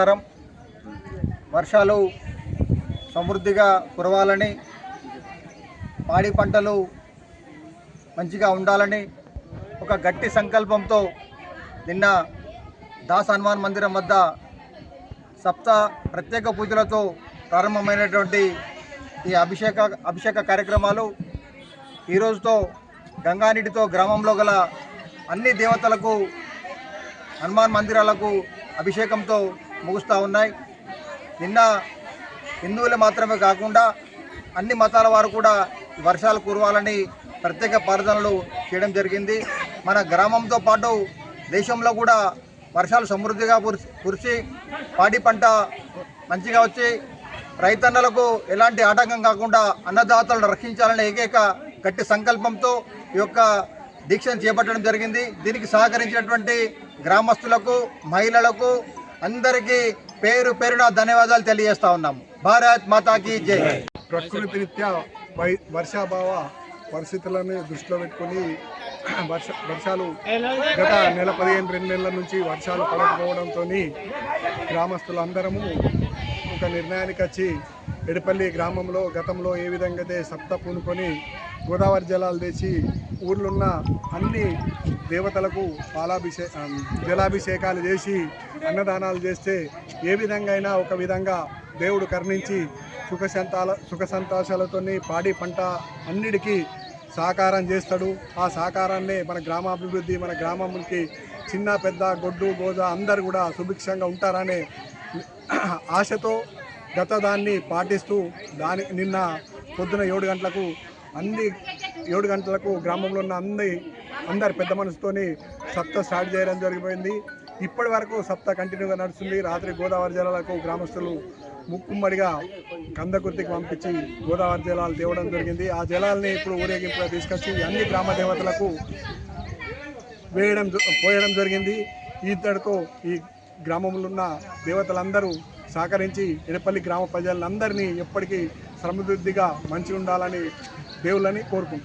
నమస్కారం. వర్షాలు సమృద్ధిగా కురవాలని, పాడి పంటలు మంచిగా ఉండాలని ఒక గట్టి సంకల్పంతో నిన్న దాస్ హనుమాన్ మందిరం వద్ద సప్త ప్రత్యేక పూజలతో ప్రారంభమైనటువంటి ఈ అభిషేక కార్యక్రమాలు ఈరోజుతో గంగానీటితో గ్రామంలో గల అన్ని దేవతలకు హనుమాన్ మందిరాలకు అభిషేకంతో ముగుస్తూ ఉన్నాయి. నిన్న హిందువులు మాత్రమే కాకుండా అన్ని మతాల వారు కూడా వర్షాలు కురవాలని ప్రత్యేక ప్రార్థనలు చేయడం జరిగింది. మన గ్రామంతో పాటు దేశంలో కూడా వర్షాలు సమృద్ధిగా కురిసి పాడి పంట మంచిగా వచ్చి రైతన్నలకు ఎలాంటి ఆటంకం కాకుండా అన్నదాతలను రక్షించాలనే ఏకైక గట్టి సంకల్పంతో ఈ యొక్క దీక్షను చేపట్టడం జరిగింది. దీనికి సహకరించినటువంటి గ్రామస్తులకు, మహిళలకు అందరికీ పేరు పేరున ధన్యవాదాలు తెలియజేస్తా ఉన్నాము. భారత్ మాతాకి జై. ప్రకృతి రీత్యా వర్షాభావ పరిస్థితులను దృష్టిలో పెట్టుకుని వర్షాలు గత నెల 15 నెలల నుంచి వర్షాలు పడకపోవడంతో గ్రామస్తులందరము ఒక నిర్ణయానికి వచ్చి ఎడపల్లి గ్రామంలో గతంలో ఏ విధంగా అయితే సప్త పూనుకొని గోదావరి జలాలు తెచ్చి ఊర్లున్న అన్ని దేవతలకు జలాభిషేకాలు చేసి అన్నదానాలు చేస్తే ఏ విధంగా అయినా ఒక విధంగా దేవుడు కరుణించి సుఖ సంతోషాలతో పాడి పంట అన్నిటికీ సహకారం చేస్తాడు. ఆ సహకారాన్నే మన గ్రామాభివృద్ధి, మన గ్రామంకి చిన్న పెద్ద గొడ్డు గోజ అందరు కూడా సుభిక్షంగా ఉంటారనే ఆశతో దాన్ని పాటిస్తూ నిన్న పొద్దున 7 గంటలకు 7 గంటలకు గ్రామంలో ఉన్న అందరి పెద్ద మనసుతోని సప్త స్టార్ట్ చేయడం జరిగిపోయింది. ఇప్పటి వరకు సప్త కంటిన్యూగా నడుస్తుంది. రాత్రి గోదావరి జలాలకు గ్రామస్తులు ముక్కుమ్మడిగా కందకుర్తికి పంపించి గోదావరి జలాలు తేవడం జరిగింది. ఆ జలాల్ని ఇప్పుడు ఊరేగింపుగా తీసుకొచ్చి అన్ని గ్రామ దేవతలకు పోయడం జరిగింది. ఇంతటితో ఈ గ్రామంలో ఉన్న దేవతలందరూ సహకరించి ఎడపల్లి గ్రామ ప్రజలందరినీ ఎప్పటికీ సమృద్ధిగా మంచి ఉండాలని దేవుళ్ళని కోరుకుంటున్నారు.